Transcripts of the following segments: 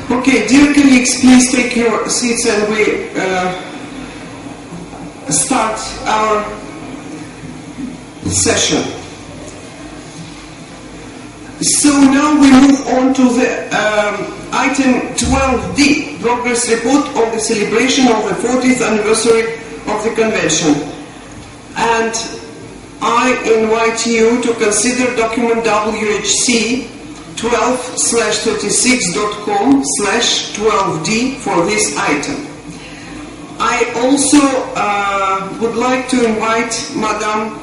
Okay, dear colleagues, please take your seats and we start our session. So now we move on to the item 12D, Progress Report on the celebration of the 40th anniversary of the Convention. And I invite you to consider document WHC 12/36.com/12D for this item. I also would like to invite Madam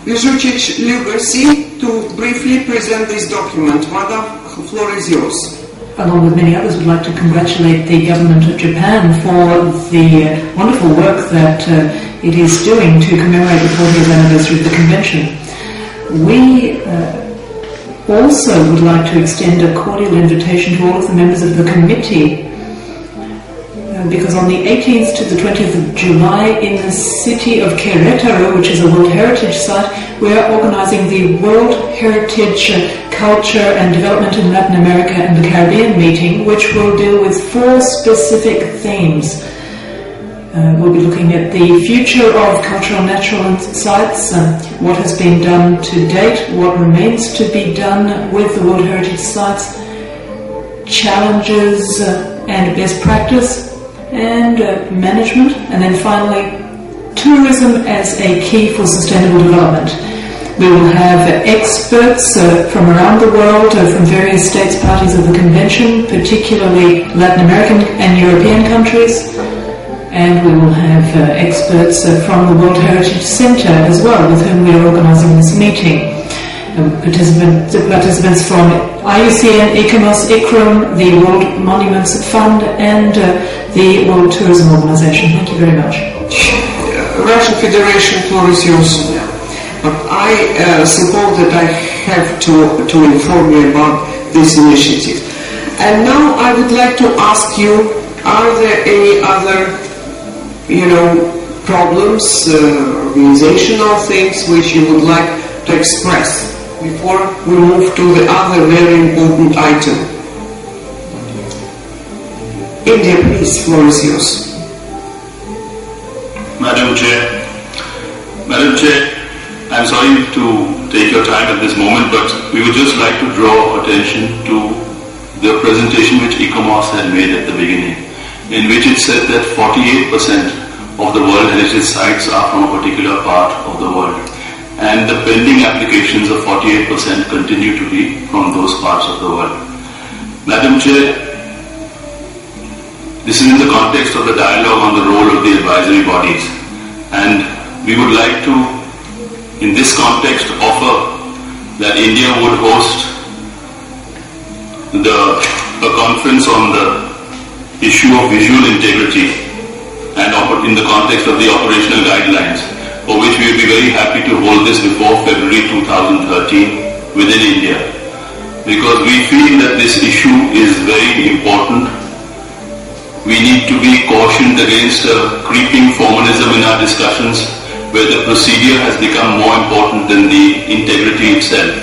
Vyzucic-Lubersi to briefly present this document. Madam, the floor is yours. Along with many others, would like to congratulate the government of Japan for the wonderful work that it is doing to commemorate the 40th anniversary of the Convention. We also would like to extend a cordial invitation to all of the members of the committee because on the 18th to the 20th of July in the city of Querétaro, which is a World Heritage Site, we are organizing the World Heritage Culture and Development in Latin America and the Caribbean meeting, which will deal with 4 specific themes. We'll be looking at the future of cultural natural sites, what has been done to date, what remains to be done with the World Heritage Sites, challenges and best practice, and management, and then finally tourism as a key for sustainable development. We will have experts from around the world, from various states parties of the Convention, particularly Latin American and European countries, and we will have experts from the World Heritage Center as well, with whom we are organizing this meeting. Participants from IUCN, ICOMOS, ICROM, the World Monuments Fund, and the World Tourism Organization. Thank you very much. Russian Federation, floor is yours. But I suppose that I have to inform you about this initiative. And now I would like to ask you, are there any other, problems, organizational things which you would like to express before we move to the other very important item? India, please, floor is yours. Madam Chair, I'm sorry to take your time at this moment, but we would just like to draw attention to the presentation which ICOMOS had made at the beginning, in which it said that 48% of the World Heritage Sites are from a particular part of the world, and the pending applications of 48% continue to be from those parts of the world. Madam Chair, this is in the context of the dialogue on the role of the advisory bodies, and we would like to, in this context, offer that India would host a conference on the issue of visual integrity and in the context of the operational guidelines, for which we would be very happy to hold this before February 2013 within India, because we feel that this issue is very important. We need to be cautioned against a creeping formalism in our discussions, where the procedure has become more important than the integrity itself.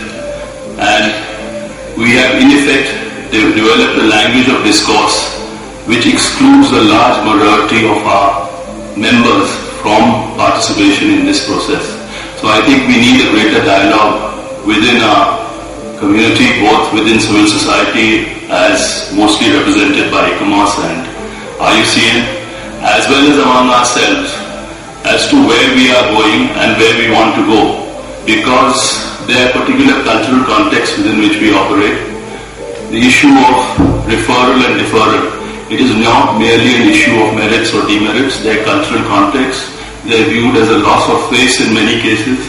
And we have in effect developed a language of discourse which excludes a large majority of our members from participation in this process. So I think we need a greater dialogue within our community, both within civil society as mostly represented by ICOMOS and IUCN, as well as among ourselves, as to where we are going and where we want to go, because there are particular cultural contexts within which we operate. The issue of referral and deferral, it is not merely an issue of merits or demerits. Their cultural context, they are viewed as a loss of face in many cases,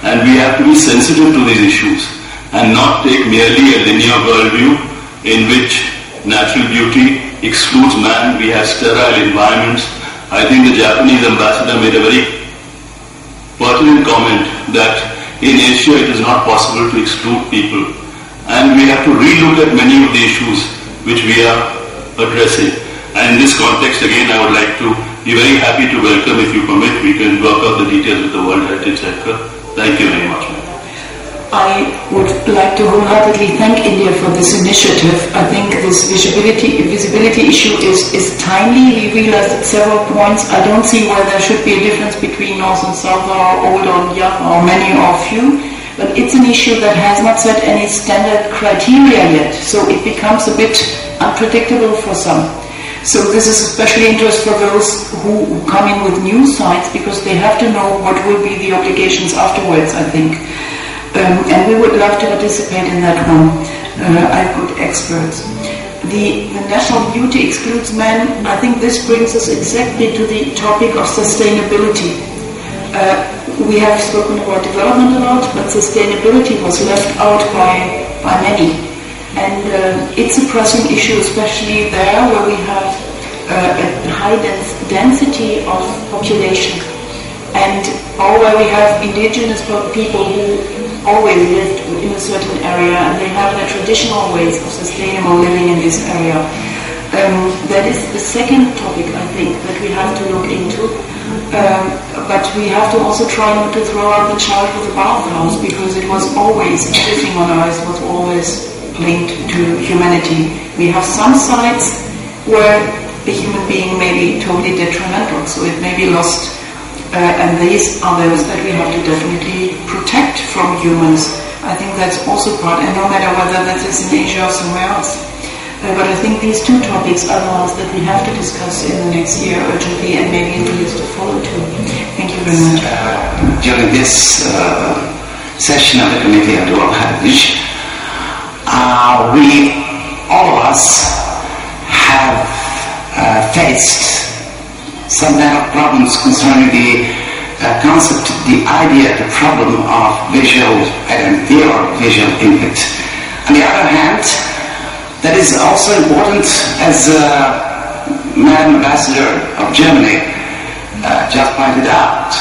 and we have to be sensitive to these issues and not take merely a linear worldview in which natural beauty excludes man. We have sterile environments. I think the Japanese ambassador made a very pertinent comment that in Asia it is not possible to exclude people, and we have to relook at many of the issues which we are addressing. And in this context, again, I would like to be very happy to welcome, if you permit, we can work out the details with the World Heritage Sector. Thank you very much. I would like to wholeheartedly thank India for this initiative. I think this visibility issue is timely. We realized at several points. I don't see why there should be a difference between North and South or old or young or many or few. But it's an issue that has not set any standard criteria yet. So it becomes a bit unpredictable for some. So this is especially interest for those who come in with new sites, because they have to know what will be the obligations afterwards, I think. And we would love to participate in that one. I've got experts. The national beauty excludes men. I think this brings us exactly to the topic of sustainability. We have spoken about development a lot, but sustainability was left out by many. And it's a pressing issue, especially there where we have a high density of population, and or where we have indigenous people who always lived in a certain area, and they have their traditional ways of sustainable living in this area. That is the second topic, I think, that we have to look into. But we have to also try not to throw out the child with the bathhouse, because it was always, everything on Earth was always linked to humanity. We have some sites where the human being may be totally detrimental, so it may be lost. And these are those that we have to definitely protect from humans. I think that's also part, and no matter whether that is in Asia or somewhere else. But I think these two topics are the ones that we have to discuss in the next year urgently, and maybe in the years to follow too. Thank you very much. During this session of the Committee on World Heritage, we, all of us, have faced some kind of problems concerning the concept, the idea, the problem of visual identity or visual input. On the other hand, that is also important, as Madam Ambassador of Germany just pointed out,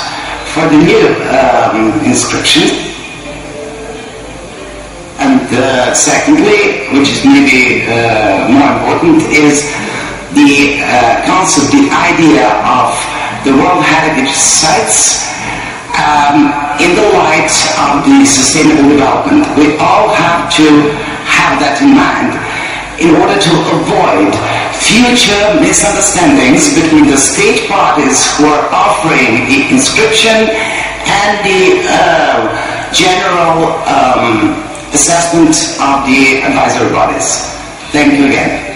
for the new inscription. And secondly, which is maybe more important, is the concept, the idea of the World Heritage Sites in the light of the sustainable development. We all have to have that in mind in order to avoid future misunderstandings between the state parties who are offering the inscription and the general assessment of the advisory bodies. Thank you again.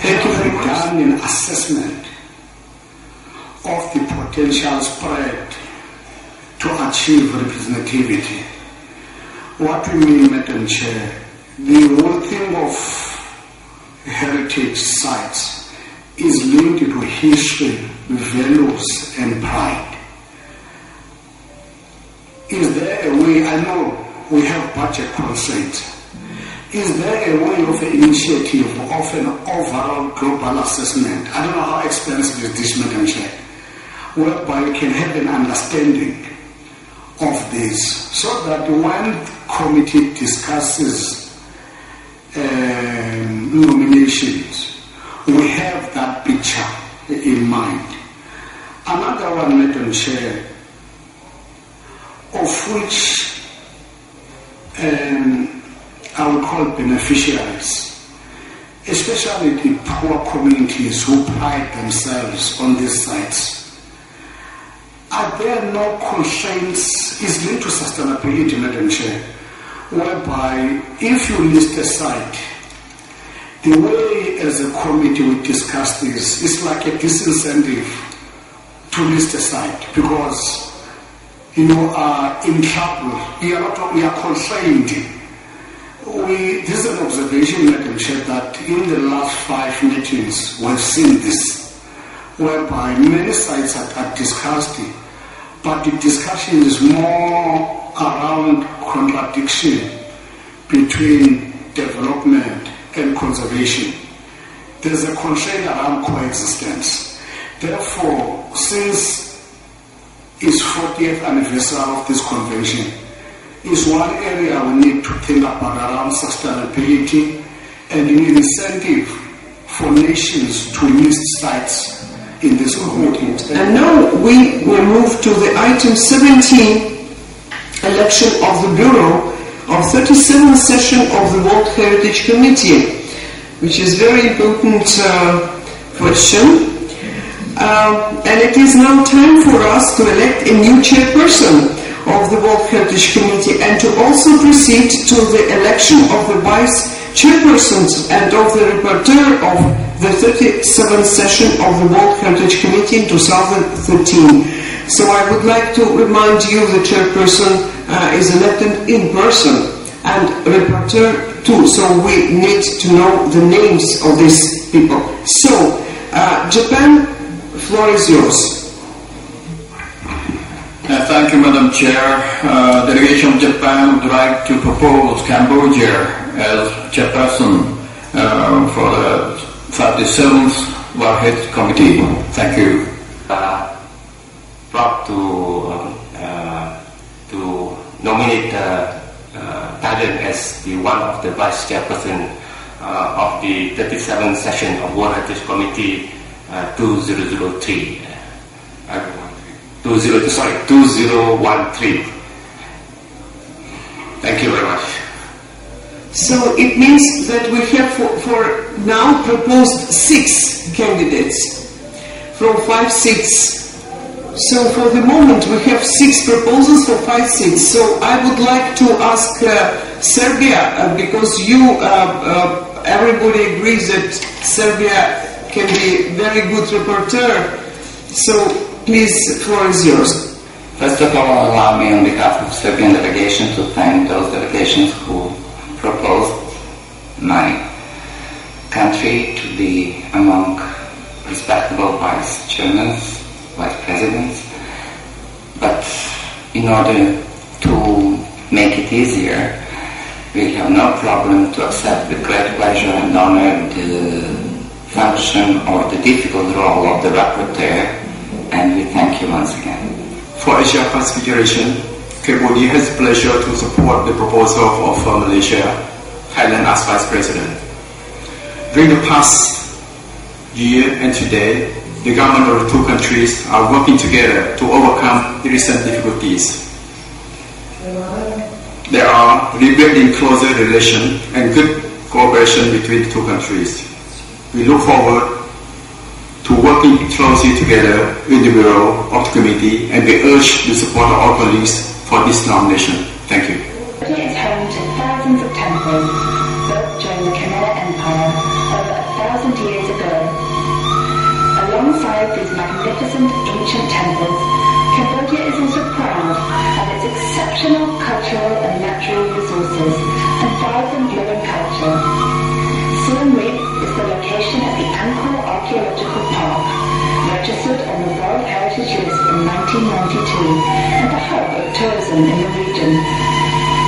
Thank you very much. Done an assessment of the potential spread to achieve representativity. What we mean, Madam Chair, the whole thing of heritage sites is linked to history, values, and pride. Is there a way, I know we have budget constraints, is there a way of an initiative of an overall global assessment? I don't know how expensive is this, Madam Chair, whereby you can have an understanding of this, so that when the committee discusses nominations, we have that picture in mind. Another one, Madam Chair, of which I would call beneficiaries, especially the poor communities who pride themselves on these sites. Are there no constraints? Is linked to sustainability, Madam Chair, whereby if you list a site, the way as a committee we discuss this, it's like a disincentive to list a site, because in trouble, we are constrained. This is an observation, Madam Chair, that in the last 5 meetings we've seen this, whereby many sites are discussed, but the discussion is more around contradiction between development and conservation. There's a constraint around coexistence. Therefore, since it's 40th anniversary of this convention, is one area we need to think about around sustainability and an incentive for nations to list sites in this community. And now we will move to the item 17, election of the Bureau of 37th session of the World Heritage Committee, which is very important question. And it is now time for us to elect a new chairperson of the World Heritage Committee and to also proceed to the election of the vice chairpersons and of the rapporteur of the 37th session of the World Heritage Committee in 2013. So I would like to remind you the chairperson is elected in person and rapporteur too, so we need to know the names of these people. So, Japan, floor is yours. Thank you, Madam Chair. Delegation of Japan would like to propose Cambodia as chairperson for the 37th World Heritage Committee. Thank you. Proud to nominate Thailand as the one of the vice chairperson of the 37th session of World Heritage Committee 2013. 2013. Thank you very much. So it means that we have for now proposed 6 candidates from 5 seats. So for the moment we have 6 proposals for 5 seats. So I would like to ask Serbia, because everybody agrees that Serbia can be very good rapporteur. So please, floor is yours. First of all, allow me on behalf of the Serbian delegation to thank those delegations who proposed my country to be among respectable vice chairmen, vice presidents. But in order to make it easier, we have no problem to accept with great pleasure and honor the function or the difficult role of the rapporteur, and we thank you once again. For Asia Pacific Federation, Cambodia has the pleasure to support the proposal of Malaysia, Thailand as Vice President. During the past year and today, the government of the 2 countries are working together to overcome the recent difficulties. There are rebuilding closer relations and good cooperation between the 2 countries. We look forward to working closely together with the Bureau of the Committee, and we urge the support of our colleagues for this nomination. Thank you. Cambodia is home to thousands of temples built during the Khmer Empire over 1,000 years ago. Alongside these magnificent ancient temples, Cambodia is also proud of its exceptional cultural and natural resources and vibrant living culture. Siem Reap is the location of the Angkor Archaeological Park, registered on the World Heritage List in 1992, and the hub of tourism in the region.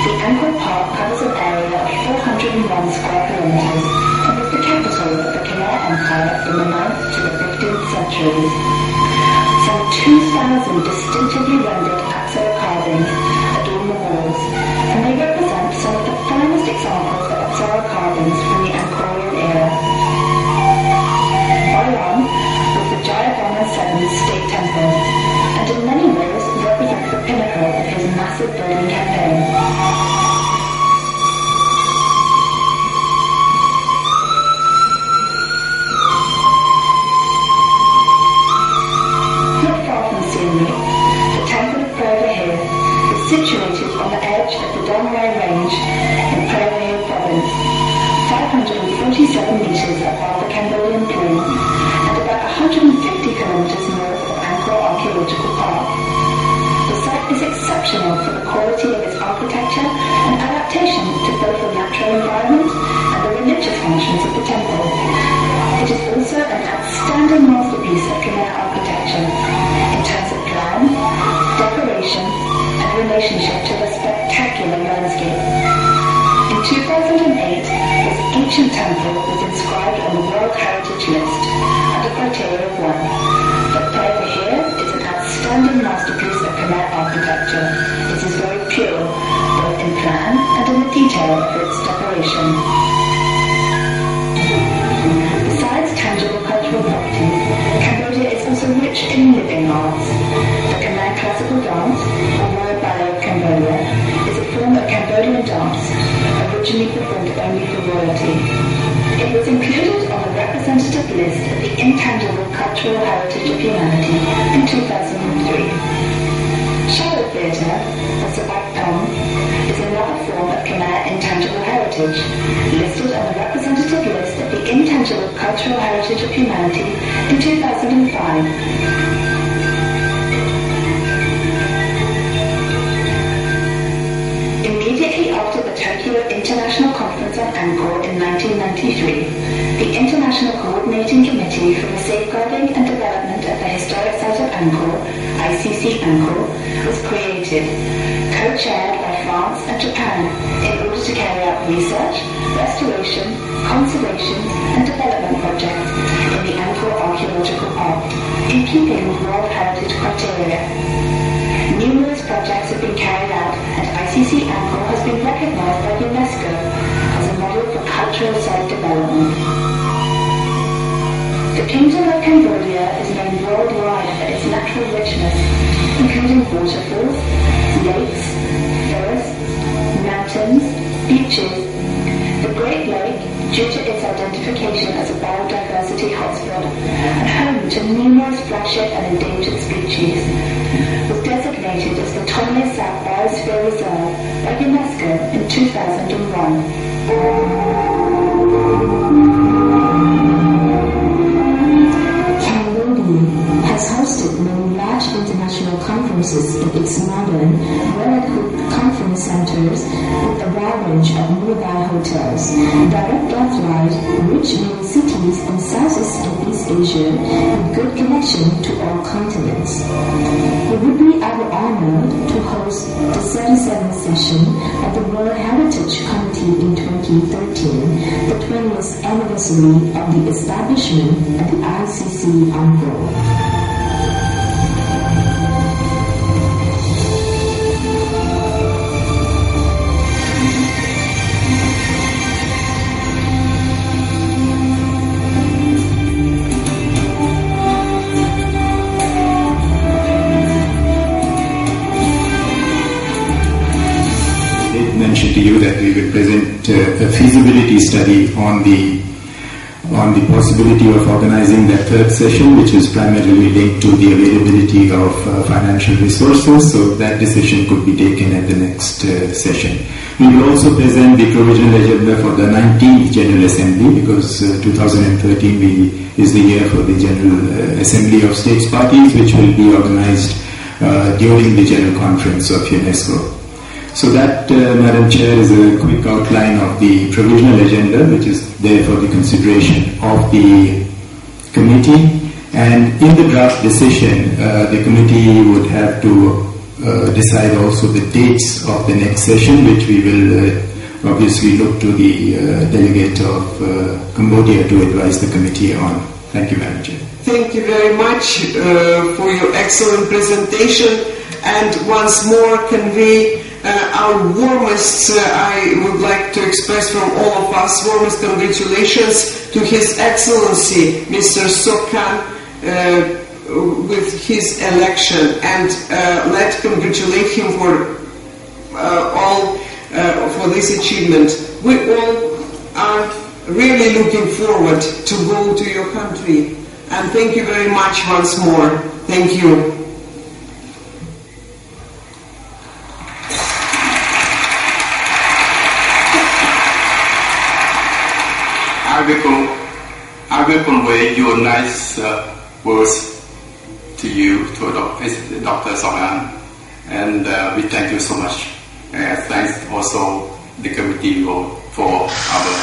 The Angkor Park covers an area of 401 square kilometers and was the capital of the Khmer Empire from the 9th to the 15th centuries. Some 2,000 distinctively rendered Apsara carvings adorn the walls, and they represent some of the finest examples of Apsara carvings from the Angkorian era. Bayon was the Jayavarman VII state temple, and in many ways represents the pinnacle of his massive building campaign. Not far from Siem Reap, the temple of Purva is situated on the edge of the Dong Rai Range in Purva province, 547 meters above the Cambodian plain and about 150 kilometers north of Angkor Archaeological Park. The site is exceptional for the quality of its architecture and adaptation to both the natural environment and the religious functions of the temple. It is also an outstanding masterpiece of Khmer architecture in terms of plan, decoration, and relationship to the spectacular landscape. In 2008, this ancient temple was inscribed on the World Heritage List under criteria 1. But Purva is an outstanding masterpiece of Khmer architecture. It is very pure, both in plan and in the detail of its decoration. Besides tangible cultural properties, Cambodia is also rich in living arts. The Khmer classical dance, or Mora Ballet of Cambodia, royalty. It was included on the representative list of the Intangible Cultural Heritage of Humanity in 2003. Shadow theatre, or Sabat Tom, is another form of Khmer intangible heritage, listed on the representative list of the Intangible Cultural Heritage of Humanity in 2005. Immediately after the Tokyo International Conference on Angkor in 1993, the International Coordinating Committee for the Safeguarding and Development of the Historic Site of Angkor, ICC Angkor, was created, co-chaired by France and Japan, in order to carry out research, restoration, conservation and development projects in the Angkor Archaeological Park, in keeping with World Heritage criteria. Numerous projects have been carried out, and ICC Angkor has been recognized by UNESCO as a model for cultural site development. The Kingdom of Cambodia is known worldwide for its natural richness, including waterfalls, lakes, forests, mountains, beaches. The Great Lake, due to its identification as a biodiversity hotspot and home to numerous flagship and endangered species, was designated as the Tonle Sap Biosphere Reserve by UNESCO in 2001. Has hosted many large international conferences in its modern, well-equipped conference centers with a wide range of nearby hotels. Direct air flight reach many cities in Southeast and East Asia with good connection to all continents. It would be our honor to host the 37th session of the World Heritage Committee in 2013, the 20th anniversary of the establishment of the ICC Angkor. To you that we will present a feasibility study on the possibility of organizing that third session, which is primarily linked to the availability of financial resources, so that decision could be taken at the next session. We will also present the provisional agenda for the 19th General Assembly, because 2013 is the year for the General Assembly of States Parties, which will be organized during the General Conference of UNESCO. So that, Madam Chair, is a quick outline of the provisional agenda, which is there for the consideration of the committee. And in the draft decision, the committee would have to decide also the dates of the next session, which we will obviously look to the delegate of Cambodia to advise the committee on. Thank you, Madam Chair. Thank you very much for your excellent presentation, and once more convey our warmest, I would like to express from all of us, warmest congratulations to His Excellency, Mr. Sok Khan, with his election, and let's congratulate him for for this achievement. We all are really looking forward to go to your country, and thank you very much once more. Thank you. I will convey your nice words to you, to Dr. Sok Khan, and we thank you so much. Thanks also the committee for our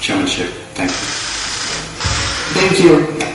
chairmanship. Thank you. Thank you.